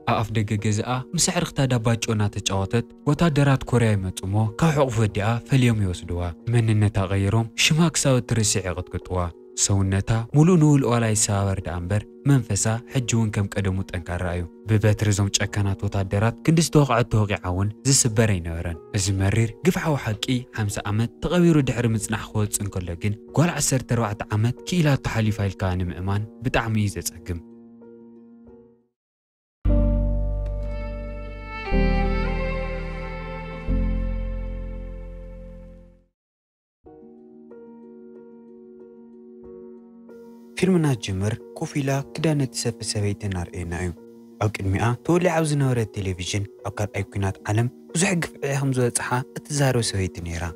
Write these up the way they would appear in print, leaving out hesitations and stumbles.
أقف دقة جزاء مسحر اختاد باجونا تجاوتت وتادرات كوريا متومو كحق فديا فاليوم يوسدوا من النتا غيرهم شماك ساو ترسيع قطوا سونتا مولو نول ولا يساور دامبر منفسا حجون كم قدمو تنكرايو ببترزوم چكانات وتادرات كندس توقع عون زسبري نورن ازمرير قفحو حقي 5 عمت تغويرو دحر مصنح خوت انكلكن قال 14 عمت كيلا تحاليفايل كان مأمان بتعمي زصقم فيلمنا جمر كوفيلا كدانت سفسبيت نارئنا أو كدمئة تولي عاوز نورة التلفزيون أو كاد أيقونات عالم وزحق في همزة صحة اتزارو سويت نيرا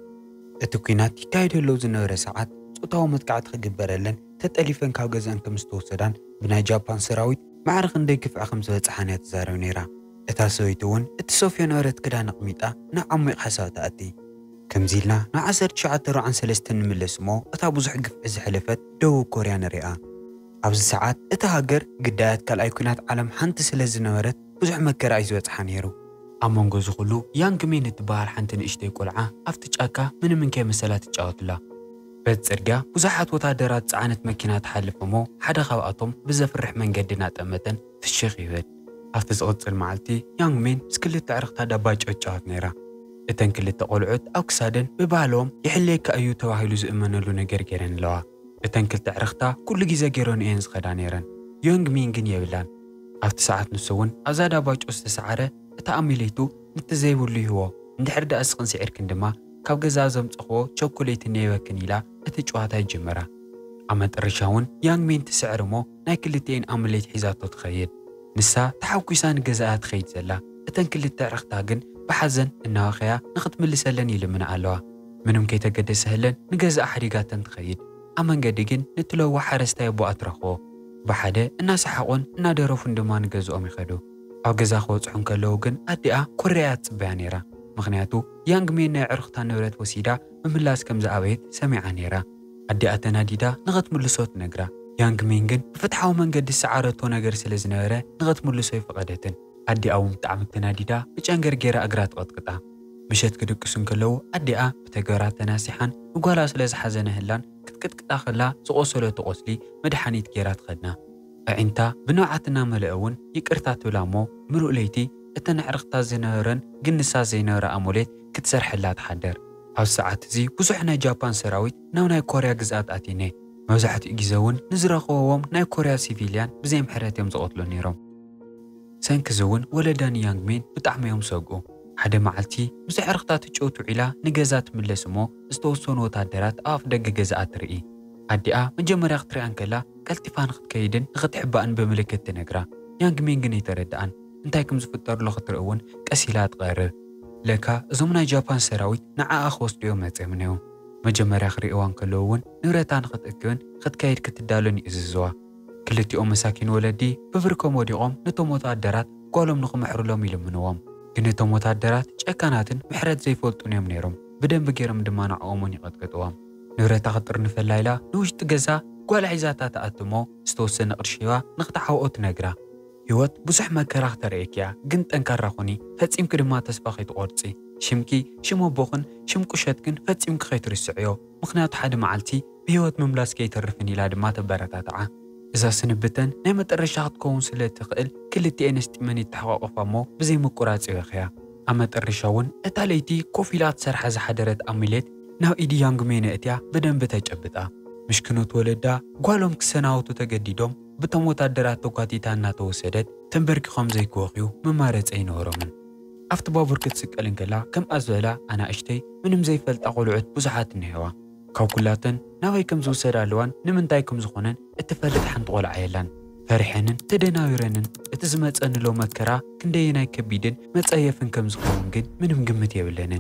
اتوكينات يكايد اللوز نورة ساعات صوتاو متقعد خجبرلن تتأليفن كاو جزان كمستو سودان بنا جابان سراويت معرخ نديك في خمسة صحة اتزارو نيرا اتا سويتون اتسوفيا نورة كدان قميطة نعمق حساوتا أتي كمزيلنا نعسر شعاترو عن سلستن ملسمو اتا بوزحق في حلفت دو كوريا نريئة عبز ساعات اتهاجر قدات كالايقونات عالم حانت سلز نورت بزح مكر عيزوات حانيرو أمونغو زخلو يانج مين التبار حانتن اشتي قلعة افتجاكا من كي مسالات تجاوت لا بيت سرقا بزحات وتادرات عانت مكينات حالف مو حدا خواطم بزفرح من قدنات أمتن في الشيخ يهد افتز قدس المعالتي يانج مين سكلت تعرق تادا باج اتجاوت نيرا اتن كلت قلعت أو كسادن ببالهم يحليك أيو تواهيلو زئمنلو نجر جيرن لوا اتن كلت عرختا كل جيزا جيرون إنز خدانيرن يونغ مين جن يبلان أفت ساعات نسون أزادا باج أستسعارة تأميليتو نتزايبو اللي هو ندحر دا أسقن سعر كندما كاب جزازم تخو شوكوليت نيوة كنيلا اتجوهاتا جمرة أمد الرشاون يونغ مين تسعرمو ناي كلتين أمليت حيزاتو تخيد نسا تحاوكيسان جزاءات خيد زلا اتن كلت عرختا جن بحزن إنها خيا نخط ملسلن يلمن علوها منهم كي تقدر سهلا نجزء حريقات تخيد أما نقدقين نتلو حرستا يبو أترخو بحدا الناس حقون نادرو فندما نجزؤهم يخدو أو جزا خوت حنك لوغن أدئا كوريات بانيرا مغنياتو يانج مين عرختا نورت وسيدا مملاس كم زعويت سميعا نيرا أدئا تناديدا نغت ملسوت نقرا يانج مينجن بفتحاو من قد السعارة ونقر سلزنورة نغت ملسو يفقدتن أدئا ومتعمل تناديدا بجانجر جيرا أقرات قطقطا مشت كدكسون كلو أدئا بتقرات تناسيحان وقالا سلز حزن هلان كتكتك داخلا سقوسلو تقوسلي مدحانيت جيرات خدنا أعنتا بنوعاتنا ملئون يكرتات لامو ملو ليتي اتنعرقتا زينورن قنسا زينورا أموليت كتسرح لا تحدر هاو الساعات زي بزحنا جابان سراويت ناي كوريا قزات آتيني موزحت إجزاون نزرقوهم ناي كوريا سيفيليان بزي محراتيهم زقوتلو نيروم سانكزون ولدان يانج مين بتعميهم سوقو حدا معلتي بزح عرقتات تجوتو علا نجازات من لسمو استوصون وتادرات آف دق جزات رئي أدئا من جمر يختري أنكلا كالتفان خد كيدن نخد حبان بملكة تنقرا يانج مين جني تردان انتايكم زفتر لو خطرقون كأسيلات غيره لكا زمنا جابان سراويت نعا أخوص ديوم متعمنيو مجمر يخري اوان كلوون نورتان خد اكون خد كايد كتدالون يززوا كلتي مساكين ولدي بفركم وديقوم نتو متادرات قولهم نخو محرولهم يلمنوهم كنتو متادرات شاكاناتن محرات زي فولتون يوم نيروم بدن بقيرم دمانا عومون يقدقدوهم نورتا خطر نفلايلا نوش تقزا قول عيزاتا تأتمو ستوسن قرشيوا نقطع وقت نقرا يوت بزح ما كراختر ايكيا قنت انكارخوني فتسيم كدما تسباخي تقورتسي شمكي شمو بوخن شمكو شتكن فتسيم كخيتر السعيو مخنات حد معلتي بهوت مملاس كي ترفني لا دما تبرتاتعا إذا سنبتن نعمة الرشاقات كون سلة تقل كل تي انستماني تحقق فامو بزي مقرات إغخيا أما الرشاون اتاليتي كوفيلات سرحة زحدرت أميلت ناو إيدي يانج مين اتيا بدن بتجبتا مش كنو تولدا قوالهم كسناوتو تقديدهم بتموت الدرات توقاتيتانا توسدت تنبرك خمزي كوخيو ممارت اي نورمن أفت بابور كتسك ألنكلا كم أزولا أنا أشتي منهم زي فلت أقولعت بزحات النهوا كوكولاتن ناوي كم زو سرالوان نمنتايكم زخونن اتفلت حنط ولا عيلان فرحنن تدناويرنن اتزمت أن لو مكرا كندينا كبيدن متأيفن كم زخونن جد منهم قمت يبلنن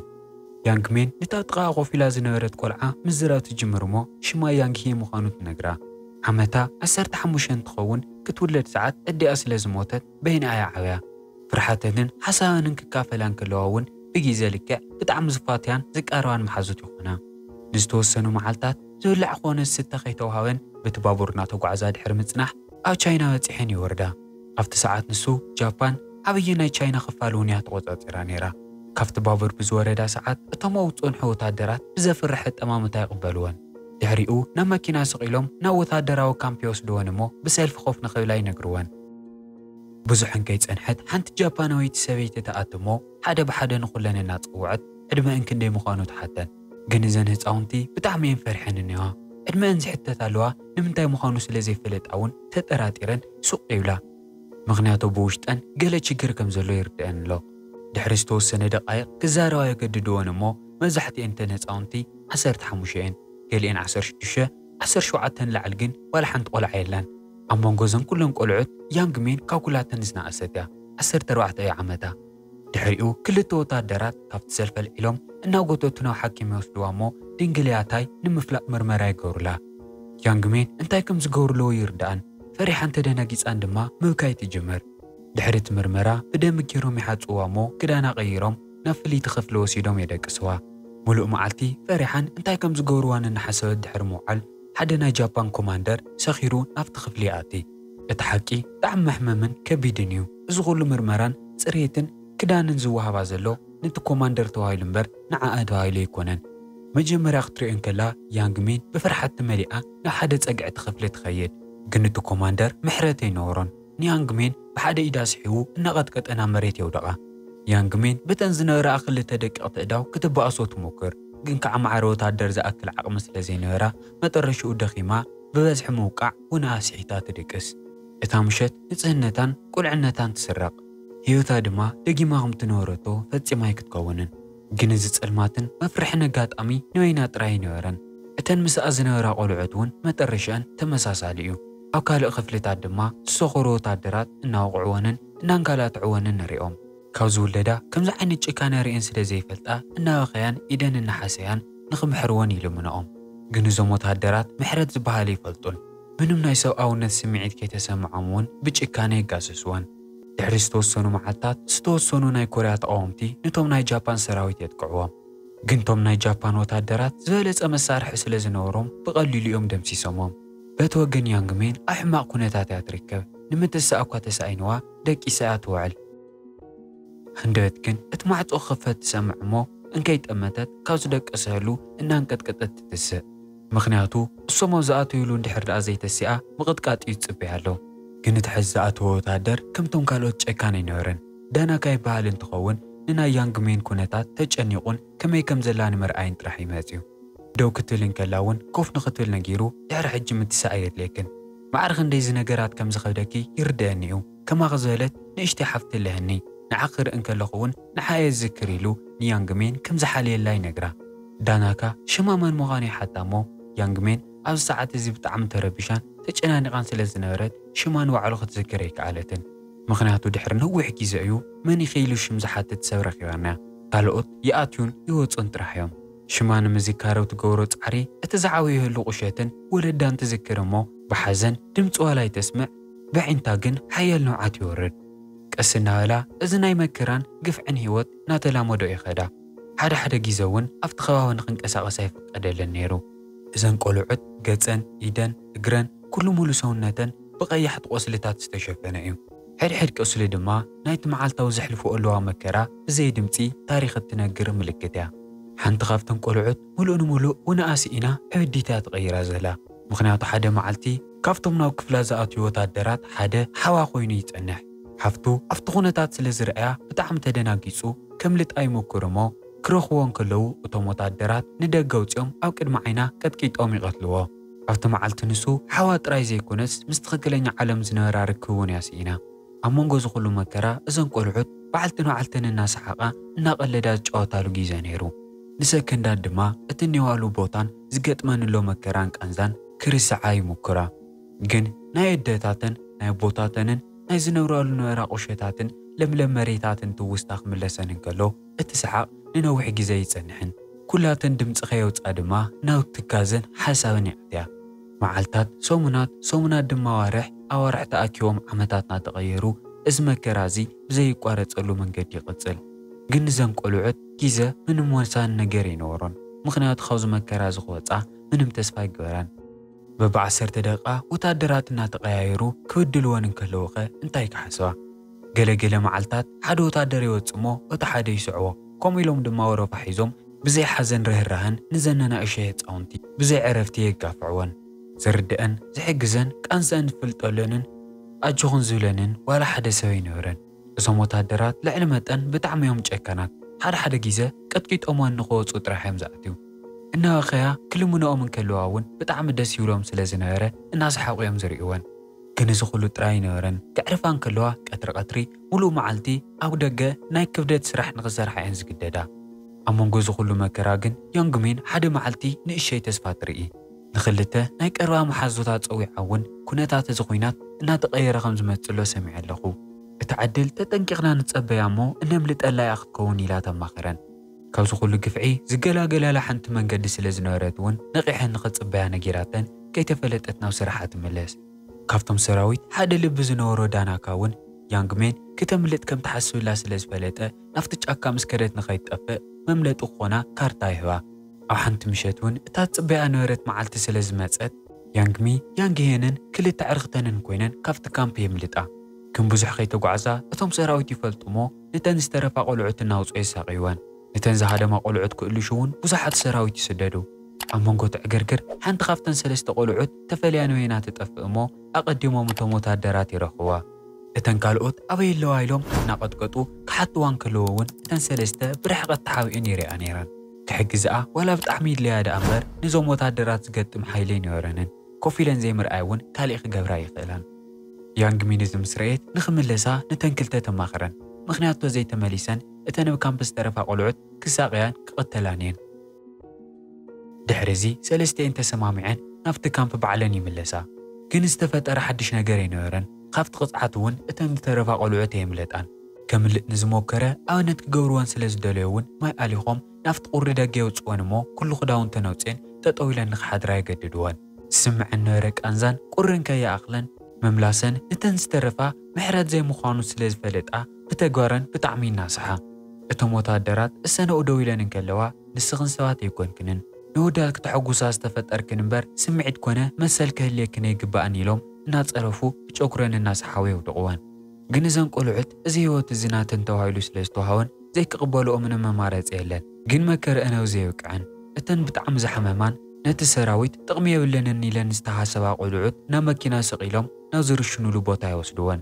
يانج مين نتاتقا غوفيلا زنورت قلعة مزرات جمرمو شما يانج هي مخانوت نقرا عمتا عسرت حموشن تخون كتولد ساعات ادي أسل زموتت بين آيا عويا فرحاتنن حسانن ككافلان كلوون بيجي زلكع بتعم زفاتيان زك أروان محازوت يخونا نزتوسنو معالتات زولع خون الستة خيتوهاون بتبابورنا توقع زاد حرمت سنح أو تشاينا وتحين يوردا أفت ساعات نسو جابان ዓብይ ናይ ቻይና ክፋል ውንያ ተቆጻጽራ ነይራ ካብቲ ባቡር ብዝወረዳ ሰዓት እቶም ውጽንሑ ወታደራት ብዘፍርሕ ጠማምታ ይቕበልዎን ድሕሪኡ ናብ መኪና ስቂሎም ናብ ወታደራዊ ካምፕ ይወስድዎን እሞ ብሰልፊ ኮፍ ንኽብላ ይነግርወን ብዙሕን ከይጸንሐት ሓንቲ ጃፓናዊት ሰበይቲ ተኣትሞ ሓደ ብሓደ ንኹለን እናጽውዐት ዕድመአን ክንደይ ምዃኑ ተሓተን ግን እዘን ህፃውንቲ ብጣዕሚ እየን ፈሪሐን እኒዋ ዕድመአን ዝሕተት ኣለዋ ንምንታይ ምዃኑ ስለ ዘይፍለጣ እውን ተጠራጢረን ሱቕ ይብላ ምኽንያቱ ብውሽጠን ገለ ችግር ከም ዘሎ ይርድአን ኣሎ ድሕሪ ዝተወሰነ ደቓይቕ ክዛረባ የገድድዎን እሞ መብዛሕትአን ተን ህፃውንቲ 15 እየን ገሊአን 16 17 ላዕል ግን ዋላ ሓንቲ ቆልዓ የላን ኣብ መንጎ እዘን ኩለን ቆልዑት ያንግሜን ካልኩላተን ዝነኣሰት እያ 14 ዓመታ ድሕሪኡ ክልተ ወታደራት ካብቲ ሰልፊ ኣልዒሎም እናጎተቱ ናብ ሓኪም ይወስድዋ እሞ ድንግልያታይ ንምፍላጥ ምርመራ ይገብሩላ ያንግሜን እንታይ ከም ዝገብርለዎ ይርድኣን ፈሪሓን ተደናጊፃን ድማ ምብካይ ትጅምር ድሕሪ እቲ ምርመራ ብደንቢ ገይሮም ይሓፅዋ እሞ ክዳና ቀይሮም ናብ ፍልይቲ ክፍሊ ወሲዶም የደቅስዋ ሙሉእ መዓልቲ ፈሪሓን እንታይ ከም ዝገብርዋን እናሓሰበት ድሕሪ ምውዓል ሓደ ናይ ጃፓን ኮማንደር ሰኺሩ ናብቲ ክፍሊ ይኣቲ እቲ ሓቂ ብጣዕሚ መሕመምን ከቢድን እዩ እዚ ኩሉ ምርመራን ፅሬትን ክዳንን ዝወሃባ ዘሎ ነቲ ኮማንደር ተባሂሉ እምበር ንዓኣ ተባሂሉ ኣይኮነን መጀመርያ ክትሪኦን ከላ ያንግሜን ብፍርሓት መሊኣ ናብ ሓደ ፀግዕቲ ክፍሊ ትኸይድ ግን እቲ ኮማንደር ምሕረት ኣይነበሮን ንያንግሜን ብሓደ ኢዳ ስሒቡ እናቐጥቀጠና መሬት የውደቓ ያንግሜን በተን ዝነበራ ክልተ ደቂቕ ትእዳው ክትበኣሶ ትሞክር ግን ከዓ ማዕረ ወታደር ዝኣክል ዓቕሚ ስለ ዘይነበራ መጠረሽኡ ደኺማ ብበዝሒ ምውቃዕ ውንኣ ስሒታ ትድቅስ እታ ምሸት ንጽህነታን ቁልዕነታን ትስረቕ ህይወታ ድማ ደጊማ ከም ትነበረቶ ፈጺማ ኣይክትከውንን ግን እዚ ጸልማትን መፍርሕን ኣጋጣሚ ንበይና ጥራይ ነበረን እተን ምስኣ ዝነበራ ቆልዑት እውን መጠረሽአን ተመሳሳሊ እዩ ኣብ ካልእ ክፍልታት ድማ ዝሰኸሩ ወታደራት እናወቕዕወንን እናንካላትዕወንን ንሪኦም ካብ ዝውለዳ ከምዚ ዓይነት ጭካነ ርእን ስለ ዘይፈልጣ እናበኸያን ኢደን እናሓሰያን ንኽምሕርወን ይልምንኦም ግን እዞም ወታደራት ምሕረት ዝበሃለ ይፈልጡን ምንም ናይ ሰብኣውነት ስምዒት ከይተሰምዖም እውን ብጭካነ ይጋሰስወን ድሕሪ ዝተወሰኑ መዓልታት ዝተወሰኑ ናይ ኮርያ ተቃወምቲ ነቶም ናይ ጃፓን ሰራዊት የጥቅዕዎም ግን ቶም ናይ ጃፓን ወታደራት ዝበለፀ መሳርሒ ስለ ዝነበሮም ብቐሊሉ እዮም ደምሲሶሞም በቲ ወገን ያንግሜን ኣብ ሕማቕ ኩነታት እያ ትርከብ ንምትስኣ እኳ ተሳኢንዋ ደቂሳ እያ ትውዕል ህንደበት ግን እቲ ማዕፆ ክኽፈት ትሰምዕ እሞ እንከይጠመተት ካብ ዝደቀሰሉ እናንቀጥቅጠት ትትስእ ምኽንያቱ እሶም ኣብ ዝኣተዩሉ እንድሕር ደኣ ዘይተሲኣ ምቕጥቃጥ እዩ ዝፅበያ ኣሎ ግን እቲ ሕዚ ዝኣተወ ወታደር ከምቶም ካልኦት ጨካን ኣይነበረን ዳናካ ይበሃል እንትኸውን ንናይ ያንግሜን ኩነታት ተጨኒቑን ከመይ ከም ዘላ ንምርኣይን ጥራሕ ይመፅዩ ደው ክትብል እንከላ እውን ኮፍ ንኽትብል ነጊሩ ድሕሪ ሕጂ ምትሳእ ኣየድልየክን ማዕረ ክንደይ ነገራት ከም ዝኸብደኪ ይርድአኒ እዩ ከማኸ ዝበለት ንእሽተይ ሓፍቲ ኣለህኒ ንዓኺ ርእን ከለኹ እውን ንሓየ ዝዝክር ኢሉ ንያንግሜን ከም ዝሓልየላ ይነግራ ዳናካ ሽማመን ምዃኑ ይሓታ እሞ ያንግሜን ኣብዚ ሰዓት እዚ ብጣዕሚ ተረቢሻን ተጨናኒቓን ስለ ዝነበረት ሽማን ባዕሉ ክትዝክር ኣይከኣለትን ምኽንያቱ ድሕሪ ነዊሕ ግዜ እዩ መን ይኽኢሉ ሽም ዝሓትት ሰብ ረኺባና ካልኦት ይኣትዩን ይወፁን ጥራሕ እዮም ሽማ ንምዝካረው ትገብሮ ፃዕሪ እቲ ዝዓበየህሉ ቁሸትን ወለዳን ትዝክር እሞ ብሓዘን ድምፂ ዋላ ይተስምዕ ብዒንታ ግን ሓያል ነውዓት ይወርድ ቀስ እናበላ እዚ ናይ መከራን ግፍዕን ህይወት እናተላመዶ ይኸዳ ሓደ ግዜ እውን ኣብቲ ከባቢ ንኽንቀሳቐስ ኣይፍቀደለን ነይሩ እዘን ቆልዑት ገፀን ኢደን እግረን ኩሉ ሙሉ ሰውነተን ብቐያሕቲ ቆስልታት ዝተሸፈነ እዩ ሕድሕድ ቆስሊ ድማ ናይቲ መዓልታዊ ዘሕልፍኦ ኣለዋ መከራ ብዘይ ድምፂ ታሪክ እትነግር ምልክት እያ ሓንቲ ካብተን ቆልዑት ሙሉእ ንሙሉእ ውንኣ ስኢና ዕብዲታ ትቐይራ ዘላ ምኽንያቱ ሓደ መዓልቲ ካብቶም ናብ ክፍላ ዝኣትዩ ወታደራት ሓደ ሓዋ ኮይኑ ይጸንሕ ሓፍቱ ኣብቲ ኩነታት ስለ ዝረኣያ ብጣዕሚ ተደናጊፁ ከም ልጣ ይሞክር እሞ ክረኽቦን ከለዉ እቶም ወታደራት ንደገ ውፅኦም ኣብ ቅድሚ ዓይና ቀጥቂጦም ይቐትልዎ ኣብቲ መዓልቲ ንሱ ሓዋ ጥራይ ዘይኮነስ ምስ ትኽክለኛ ዓለም ዝነበራ ርክብ እውን እያ ስኢና ኣብ መንጎ ዝኹሉ መከራ እዘን ቆልዑት በዓልትን በዓልትን እናሰሓቓ እናቐለዳ ዝጫወታሉ ግዜ ነይሩ ንሰከንዳት ድማ እቲ እኒዋሉ ቦታን ዝገጥመንሎ መከራን ቃንዛን ክርስዓ ይሙክራ ግን ናይ እደታትን ናይ ቦታተንን ናይ ዝነብራሉ ነበራ ቁሸታትን ለምለም መሬታትን ትውስታ ክምለሰን እንከሎ እቲ ሰሓቕ ንነዊሕ ግዜ ይጸንሕን ኩላተን ድምፂ ኸየውፃ ድማ ናብ ትካዘን ሓሳብን ይዕትያ መዓልታት ሰሙናት ድማ ኣዋርሕ ተኣኪቦም ዓመታትና ተቐየሩ እዚ መከራ እዚ ብዘይቋረፀሉ መንገዲ ይቕፅል ግን እዘን ቆልዑት ግዜ ምንም ወሳኒ ነገር ይነበሮን ምኽንያቱ ካብዚ መከራ ዝኽወፃ ምንም ተስፋ ይግበራን በብ10 ደቂቓ ወታደራት እናተቐያየሩ ክብድልወን እንከለዉ ኸ እንታይ ክሓስባ ገለገለ መዓልታት ሓደ ወታደር ይወጽ እሞ እቲ ሓደ ይስዕዎ ከምኡ ኢሎም ድማ ወረፋ ሒዞም ብዘይ ሓዘን ርህራህን ንዘነና እሸይ ህፃውንቲ ብዘይ ዕረፍቲ የጋፍዕወን ዝርድአን ዝሕግዘን ቃንሰን ዝፍልጠለንን ኣጅኹን ዝብለንን ዋላ ሓደ ሰብ ይነበረን እዞም ወታደራት ልዕሊ መጠን ብጣዕሚ እዮም ጨከናት ሓደ ግዜ ቀጥቂጦሞን ንኽወፁ ጥራሕ እዮም ዝኣትዩ እናኸያ ክልሙኖኦም እንከለዋ እውን ብጣዕሚ ደስ ይብሎም ስለ ዝነበረ እናሰሓቑ እዮም ዝርእይወን ግን እዚ ኩሉ ጥራይ ይነበረን ክዕርፋ እንከለዋ ቀትሪ ሙሉእ መዓልቲ ኣብ ደገ ናይ ክብደት ስራሕ ንኽሰርሓ እየን ዝግደዳ ኣብ መንጎ እዚ ኩሉ መከራ ግን ዮንግሚን ሓደ መዓልቲ ንእሽተይ ተስፋ ትርኢ ንኽልተ ናይ ቀረባ መሓዙታት ፀዊዓ እውን ኩነታት እዚ ኩናት እናተቐየረ ከም ዝመፅሎ ሰሚዐ ኣለኹ እቲ ዓድል ተጠንቂቕና ንፀበያ እሞ እነምልጠላ እያ ክትከውን ኢላ ተማኽረን ካብዚ ኩሉ ግፍዒ ዝገላገላላ ሓንቲ መንገዲ ስለ ዝነበረት እውን ነቂሐን ንኽፅበያ ነጊራተን ከይተፈለጠት ናብ ስራሓ ትምለስ ካብቶም ሰራዊት ሓደ ልቢ ዝነበሮ ዳናካ እውን ያንግሜን ክተምልጥ ከም ትሓስብላ ስለ ዝፈለጠ ናፍቲ ጫካ ምስ ከደት ንኸይትጠፍእ መምለጢ ክኾና ካርታ ይህባ ኣብ ሓንቲ ምሸት እውን እታ ፅበያ ነበረት መዓልቲ ስለ ዝመፀት ያንግሄንን ክልተ ዕርኽተንን ኮይነን ካብቲ ካምፕ የምልጣ ግን ብዙሕ ከይተጓዕዛ እቶም ሰራዊት ይፈልጡ እሞ ነተን ዝተረፋ ቆልዑት እናውፅኦ የሳቅይወን ነተን ዝሃደማ ቆልዑት ክእልሹ እውን ብዙሓት ሰራዊት ይስደዱ ኣብ መንጎ ትዕግርግር ሓንቲ ካብተን ሰለስተ ቆልዑት ተፈልያ ነወይና ትጠፍእ እሞ ኣቐዲሞም እቶም ወታደራት ይረኽዋ እተን ካልኦት ኣበይ ኣለዋ ኢሎም እናቐጥቀጡ ክሓትዋን ከለዎ እውን እተን ሰለስተ ብርሕቐት ተሓቢአን ይሪኣ ነይረን ክሕግዝኣ ዋላ ብጣዕሚ ይድለያዳ እምበር ንዞም ወታደራት ዝገጥም ሓይሊ ይነበረንን ኮፍ ኢለን ዘይምርኣይ እውን ካሊእ ክገብራ ይኽእላን ያንግሚን እዚ ምስ ረአየት ንኽምለሳ ነተን ክልተ ተማኽረን ምክንያቱ ዘይተመሊሰን እተን ኣብ ካምፕ ዝተረፋ ቆልዑት ክሳቅያን ክቕተላን እየን ድሕሪ እዚ ሰለስቲአን ተሰማሚዐን ናብቲ ካምፕ ባዕለን ይምለሳ ግን ዝተፈጠረ ሓድሽ ነገር ይነበረን ካብቲ ቅፅዓት እውን እተን ዝተረፋ ቆልዑት የምለጣን ከምልጥ ንዝሞከረ ኣብነት ክገብርዎን ስለ ዝደለዩ እውን ማይ ኣሊኾም ናፍቲ ቁሪ ደገ የውፅወን እሞ ኩሉ ክዳውንተን ኣውፅአን ጠጠው ኢለን ንኽሓድራ የገድድወን ዝስምዐን ነበረ ቃንዛን ቁርን ከየኣኽለን መምላሰን እተን ዝተረፋ ምሕረት ዘይምዃኑ ስለ ዝፈለጣ ብተግባረን ብጣዕሚ ይናስሓ እቶም ወታደራት እሰነኡ ደው ኢለን እንከለዋ ንስኽን ሰባት ኣይኮንክንን ንውዳል ክትሐጉሳ ዝተፈጠርክን እምበር ስምዒት ኮነ መሰል ክህልየክን ኣይግባእን ኢሎም እናፀረፉ ብጨጉረን እናሰሓዊ የውድቕወን ግን እዘን ቆልዑት እዚ ህይወት እዚ ናተን ተባሂሉ ስለ ዝተዋሃወን ዘይክቕበልኦ ምንም መማረፂ የለን ግን መከረአነው ዘይውቅዐን እተን ብጣዕሚ ዝሓመማን ነቲ ሰራዊት ጥቕሚ የብለንን ኢለን ዝተሓሰባ ቆልዑት ናብ መኪና ሰቒሎም ናብ ዝርሽኑሉ ቦታ ይወስድወን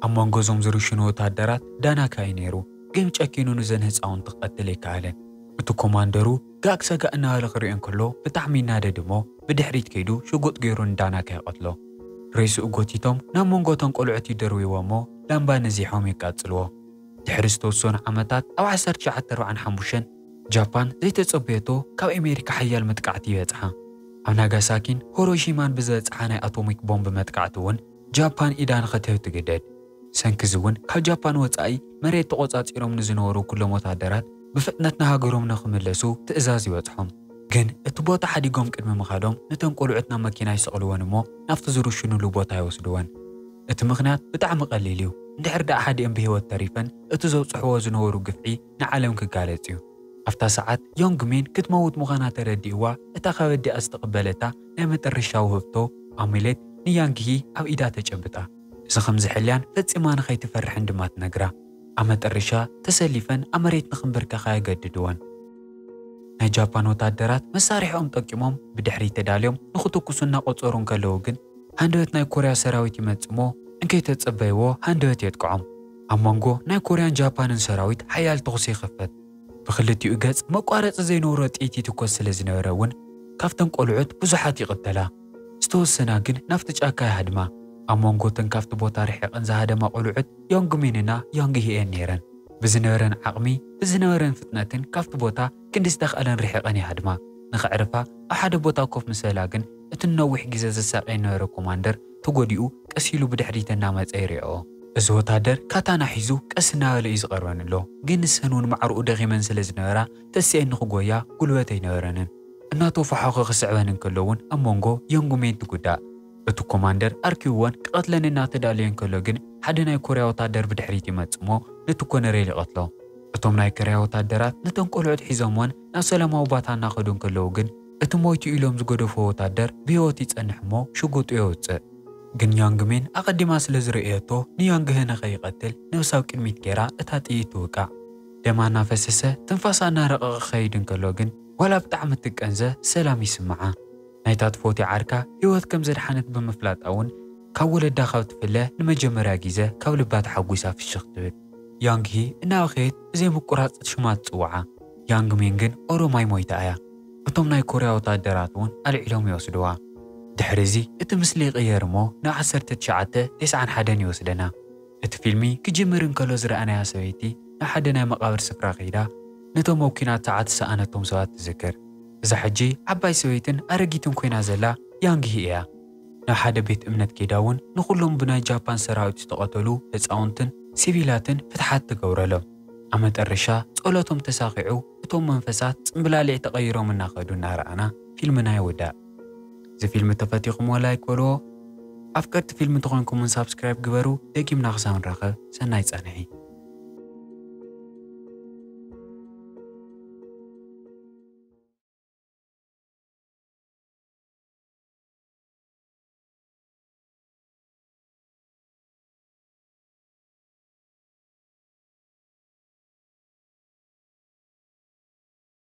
ኣብ መንጎ እዞም ዝርሽኑ ወታደራት ዳናካ እዩ ነይሩ ግን ጨኪኑ ንዘን ህፃውንቲ ክቐትል ኣይከኣለን እቲ ኮማንደሩ ጋግ ሰጋእ እናበለ ክሪኦ እንከሎ ብጣዕሚ ይናደድ እሞ ብድሕሪት ከይዱ ሽጉጥ ገይሩ ንዳናካ ይቐትሎ ሬስኡ ጎቲቶም ናብ መንጎ እቶም ቆልዑት ይደርብይዎ እሞ ላምባ ነዚሖም የቃፅልዎ ድሕሪ ዝተወሰኑ ዓመታት ኣብ 1945 ጃፓን ዘይተፀበየቶ ካብ ኣሜሪካ ሓያል መጥቃዕቲ ይበፅሓ ኣብ ናጋሳኪን ሂሮሺማን ብዝበፅሓ ናይ ኣቶሚክ ቦምብ መጥቃዕቲ እውን ጃፓን ኢዳ ንኸትህብ ትግደድ ሰንኪዚ እውን ካብ ጃፓን ወፃኢ መሬት ተቆፃፂሮም ንዝነበሩ ኩሎም ወታደራት ብፍጥነት ንሃገሮም ንኽምለሱ ትእዛዝ ይበፅሖም ግን እቲ ቦታ ሓዲጎም ቅድሚ ምኻዶም ነተን ቆልዑት ናብ መኪና ይሰቕልወን እሞ ናብቲ ዝርሽኑሉ ቦታ ይወስድወን እቲ ምኽንያት ብጣዕሚ ቀሊል እዩ እንድሕር ዳኣ ሓዲአን ብሂወት ተሪፈን እቲ ዘብፅሕዎ ዝነበሩ ግፍዒ ንዓለም ክጋለፅ እዩ ኣብታ ሰዓት ዮንግሚን ክትመውት ምዃና ተረዲእዋ እታ ከበዲኣ ዝተቐበለታ ናይ መጨረሻ ውህብቶ ኣሙሌት ንያንግሂ ኣብ ኢዳ ተጨብጣ እዚ ከም ዝሕልያን ፈፂማ ንኸይትፈርሕን ድማ ትነግራ ኣብ መጨረሻ ተሰሊፈን ኣብ መሬት ንኽንብርከኻ የገድድወን ናይ ጃፓን ወታደራት መሳርሒኦም ጠቂሞም ብድሕሪ ተዳልዮም ንኽትኩሱ እናቆፀሩ እንከለዉ ግን ሃንደበት ናይ ኮርያ ሰራዊት ይመጽእ እሞ እንከይተፀበይዎ ሃንደበት የጥቅዖም ኣብ መንጎ ናይ ኮርያን ጃፓንን ሰራዊት ሓያል ተኹሲ ይኽፈት ብክልቲኡ ገጽ መቋረፂ ዘይነበሮ ጥይት ይትኮስ ስለ ዝነበረ እውን ካብተን ቆልዑት ብዙሓት ይቕተላ ዝተወሰና ግን ናፍቲ ጫካ ይሃድማ ኣብ መንጎተን ካብቲ ቦታ ርሒቐን ዝሃደማ ቆልዑት ዮንግሚንና ዮንግሂአን ነይረን ብዝነበረን ዓቕሚ ብዝነበረን ፍጥነትን ካብቲ ቦታ ክንዲ ዝተኽአለን ርሒቐን ይሃድማ ንኽዕርፋ ኣብ ሓደ ቦታ ኮፍ ምሰላ ግን እቲ ነዊሕ ግዜ ዘሳቀየ ነበረ ኮማንደር ተጎዲኡ ቀስ ኢሉ ብድሕሪት እናመፀ ይሪኦ እዚ ወታደር ካታና ሒዙ ቀስ እናበለ እዩ ዝቐርበንሎ ግን ንሰን እውን ማዕርኡ ደኺመን ስለ ዝነበራ ተስአን ንኽጎያ ጉልበት ኣይነበረንን እናተፋሓኸ ክስዕበን እንከሎ እውን ኣብ መንጎ ዮንግሚን ትጉዳእ እቲ ኮማንደር ኣርኪብዎን ክቐትለን እናተዳልየ እንከሎ ግን ሓደ ናይ ኮርያ ወታደር ብድሕሪት ይመጽእ እሞ ነቲ ኮነሬል ይቐትሎ እቶም ናይ ኮርያ ወታደራት ነተን ቆልዑት ሒዞምዎን ናብ ሰላማዊ ቦታ እናኸዱ እንከለዉ ግን እቲ ሞይቱ ኢሎም ዝገደፎ ወታደር ብሂወት ይጸንሕ እሞ ሽጉጡ የውፅእ ግን ያንግሜን ኣቐዲማ ስለ ዝርእየቶ ንያንግህ ንኸይቐትል ነብሳዊ ቅድሚት ጌራ እታ ጥይት ትውቃዕ ደማ እናፈሰሰ ትንፋሳ እናረቐቐ ኸይድ እንከሎ ግን ዋላ ብጣዕሚ ትቀንዘ ሰላም ይስምዓ ናይታ ትፎቲ ዓርካ ህይወት ከም ዘድሓነት ብምፍላጣ እውን ካብ ወለዳ ካብ ትፍለ ንመጀመርያ ግዜ ካብ ልባ ተሓጒሳ ፍሽኽ ትብል ያንጊ እናኸየት ብዘይ ምቁራፅ ሽማ ትፅውዓ ያንግሜን ግን ኦሮማይ ሞይታ እያ እቶም ናይ ኮርያ ወታደራት እውን ኣልዒሎም ይወስድዋ ድሕሪዚ እቲ ምስሊ ይቕየር እሞ ናብ 1991 ይወስደና እቲ ፊልሚ ክጅምር እንከሎ ዝረኣናያ ሰበይቲ ናብ ሓደ ናይ መቃብር ስፍራ ኸይዳ ነቶም ኣብ ኩናት ሰዓት ዝሰኣነቶም ሰባት ትዝክር እዛ ሕጂ ዓባይ ሰበይትን ኣረጊትን ኮይና ዘላ ያንጊ እያ ናብ ሓደ ቤት እምነት ኬዳ እውን ንኹሎም ብናይ ጃፓን ሰራዊት ዝተቐተሉ ህፃውንትን ሲቪላትን ፍትሓት ትገብረሎም ኣብ መጨረሻ ጸሎቶም ተሳኺዑ እቶም መንፈሳት ጽምብላሊዕ ተቐይሮም እናኸዱ እናረኣና ፊልምና ይውዳእ እዚ ፊልም ተፈቲኹም ላይክ በልዎ ኣፍቀርቲ ፊልም እንተኾንኩምን ሳብስክራይብ ግበሩ ደጊምና ክሳብ ንራኸብ ሰናይ ጸንሒ